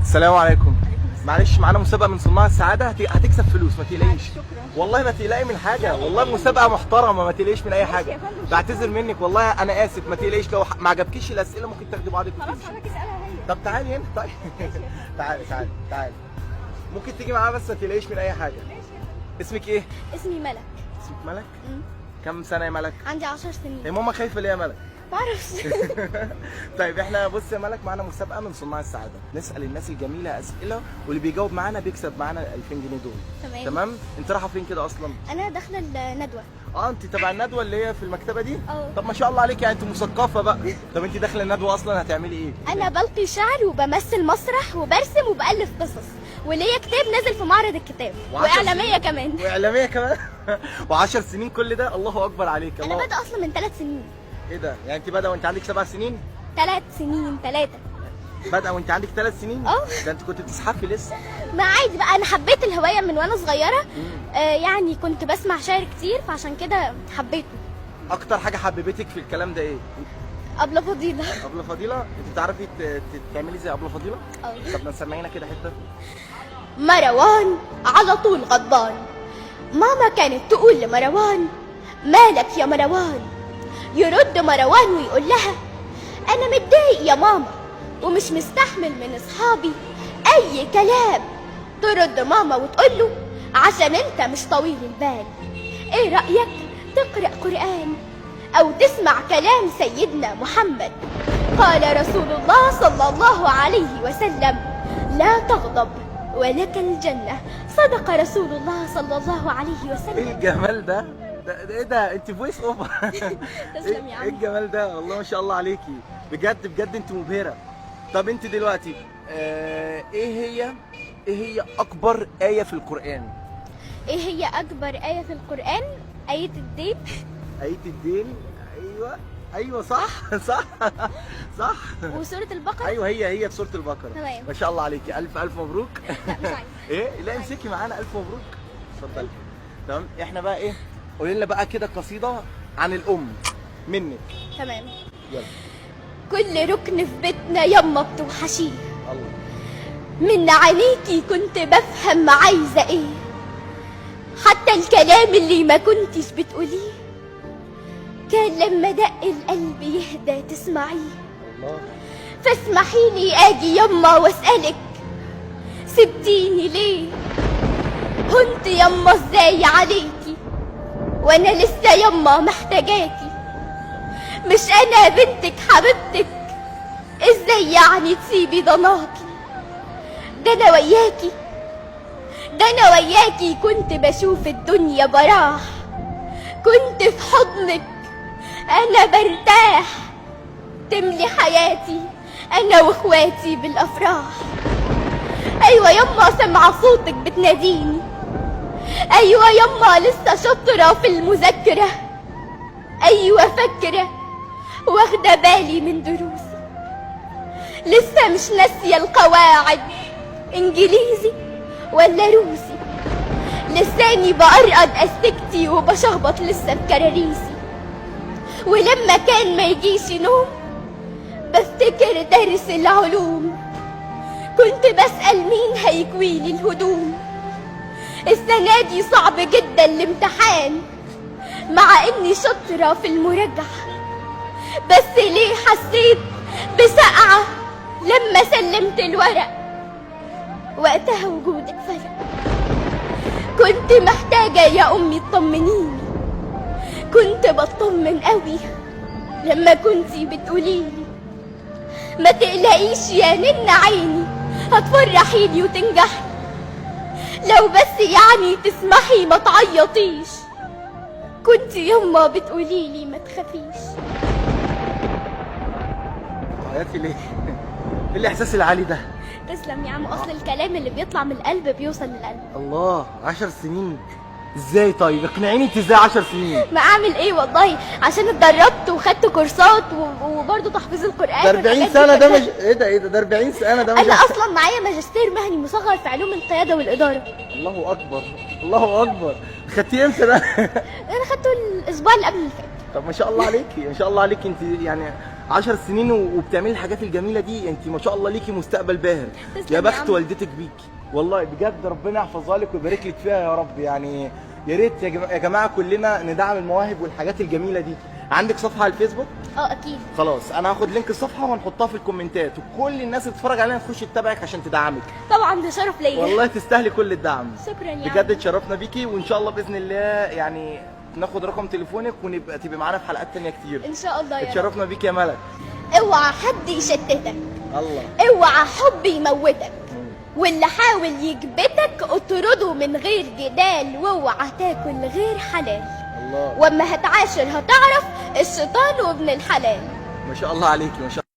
السلام عليكم. معلش معانا مسابقة من صناع السعادة، هتكسب فلوس ما تقلقيش. شكرا. والله ما تقلقي من حاجة، والله مسابقة محترمة ما تقلقيش من أي ماشي يا حاجة. فندم. بعتذر منك والله أنا آسف، ما تقلقيش. لو ما عجبكيش الأسئلة ممكن تاخدي بعضك خلاص وتمشي. حضرتك اسالها هي. طب تعالي هنا طيب. تعالي. ممكن تيجي معايا بس ما تقلقيش من أي حاجة. ماشي يا فندم. اسمك إيه؟ اسمي ملك. اسمك ملك؟ مم. كم سنة يا ملك؟ عندي 10 سنين. هي ماما خايفة ليه يا ملك؟ معرفش. طيب احنا بص يا ملك، معانا مسابقه من صناع السعاده، نسال الناس الجميله اسئله واللي بيجاوب معانا بيكسب معانا ال 2000 جنيه دول. تمام. انت رايحه فين كده اصلا؟ انا داخله الندوه. انت تبع الندوه اللي هي في المكتبه دي؟ اه. طب ما شاء الله عليك، يعني انت مثقفه بقى. طب انت داخله الندوه اصلا هتعملي ايه؟ انا بلقي شعر وبمثل مسرح وبرسم وبالف قصص، وليا كتاب نازل في معرض الكتاب، واعلاميه كمان. واعلاميه كمان. و10 سنين كل ده، الله اكبر عليك. انا الله. بادئه اصلا من 3 سنين. ايه ده؟ يعني انت بادئه وانت عندك 7 سنين؟ 3 سنين 3. بادئه وانت عندك 3 سنين؟ اه. ده انت كنت بتزحفي لسه. ما عادي بقى، انا حبيت الهوايه من وانا صغيره. يعني كنت بسمع شعر كتير فعشان كده حبيته. اكتر حاجه حببتك في الكلام ده ايه؟ أبلة فضيلة. أبلة فضيلة، انت بتعرفي تعملي زي أبلة فضيلة؟ اه. طب ما سمعينا كده حتة. مروان على طول غضبان، ماما كانت تقول لمروان مالك يا مروان، يرد مروان ويقول لها انا متضايق يا ماما ومش مستحمل من اصحابي اي كلام. ترد ماما وتقول له عشان انت مش طويل البال، ايه رأيك تقرأ قرآن او تسمع كلام سيدنا محمد؟ قال رسول الله صلى الله عليه وسلم لا تغضب ولك الجنة. صدق رسول الله صلى الله عليه ايه وسلم. الجمال ده؟ ايه ده؟ انت فويس اوفر. تسلم يا عم. ايه الجمال ده؟ والله ما شاء الله عليكي، بجد انت مبهرة. طب انت دلوقتي ايه هي أكبر آية في القرآن؟ ايه هي اكبر آية في القرآن؟ آية الدين. آية الدين. ايوه صح. صح. وسورة البقرة. ايوه هي في سورة البقرة. تمام. ما شاء الله عليكي، ألف مبروك. لا مش عايزة. ايه؟ لا امسكي معانا، ألف مبروك. اتفضلي. تمام، احنا بقى ايه؟ قولي لنا بقى كده قصيدة عن الأم منك. تمام. يلا. كل ركن في بيتنا يما بتوحشيه، الله. من عينيكي كنت بفهم عايزة ايه، حتى الكلام اللي ما كنتش بتقوليه كان لما دق القلب يهدى تسمعيه. الله. فاسمحيلي اجي يما واسألك سبتيني ليه، كنت يما ازاي عليكي وانا لسه يما محتاجاكي، مش انا بنتك حبيبتك ازاي يعني تسيبي ضناكي، ده انا وياكي كنت بشوف الدنيا براح، كنت في حضنك انا برتاح، تملي حياتي انا واخواتي بالافراح. ايوه يما سمع صوتك بتناديني، ايوه يما لسه شاطره في المذاكره، ايوه فاكره واخده بالي من دروسي، لسه مش ناسيه القواعد انجليزي ولا روسي، لساني بقرقد استكتي وبشخبط لسه في كراريسي، ولما كان ما يجيش نوم بفتكر درس العلوم، كنت بسأل مين هيكويلي الهدوم، السنة دي صعب جدا الامتحان مع اني شاطرة في المراجعة، بس ليه حسيت بسقعة لما سلمت الورق، وقتها وجودك فرق، كنت محتاجة يا امي تطمنيني، كنت بطمن قوي لما كنتي بتقوليلي ما تقلقيش يا نن عيني هتفرحيني وتنجحي، لو بس يعني تسمحي ما تعيطيش، كنت يما بتقوليلي ما تخافيش. عيطتي ليه؟ ايه الاحساس العالي ده؟ تسلم يا عم، اصل الكلام اللي بيطلع من القلب بيوصل للقلب. الله، 10 سنين ازاي؟ طيب اقنعيني انت ازاي 10 سنين؟ ما اعمل ايه والله، عشان اتدربت وخدت كورسات وبرضه تحفيظ القرآن. ده 40 سنة ده مش ايه ده 40 سنة ده مش انا اصلا معايا ماجستير مهني مصغر في علوم القيادة والإدارة. الله اكبر، الله اكبر. خدتيه امتى ده؟ انا خدته الاسبوع اللي قبل اللي فات. طب ما شاء الله عليكي، ما شاء الله عليكي، انت يعني 10 سنين وبتعملي الحاجات الجميله دي، انت ما شاء الله ليكي مستقبل باهر. تسلم يا يا بخت عم. والدتك بيكي والله بجد، ربنا يحفظها لك ويبارك لك فيها يا رب. يعني يا ريت يا جماعه كلنا ندعم المواهب والحاجات الجميله دي. عندك صفحه على الفيسبوك؟ اكيد. خلاص انا هاخد لينك الصفحه ونحطها في الكومنتات، وكل الناس اللي بتتفرج علينا تخش تتابعك عشان تدعمك. طبعا ده شرف ليا. والله تستاهلي كل الدعم. شكرا يا عم. بجد اتشرفنا بيكي، وان شاء الله باذن الله يعني ناخد رقم تليفونك ونبقى تبقى معانا في حلقات تانية كتير. ان شاء الله يا رب. اتشرفنا بيكي يا ملك. اوعى حد يشتتك، الله. اوعى حب يموتك، واللي حاول يكبتك اطرده من غير جدال، واوعى تاكل غير حلال، الله. واما هتعاشر هتعرف الشيطان وابن الحلال. ما شاء الله عليكي، ما شاء الله.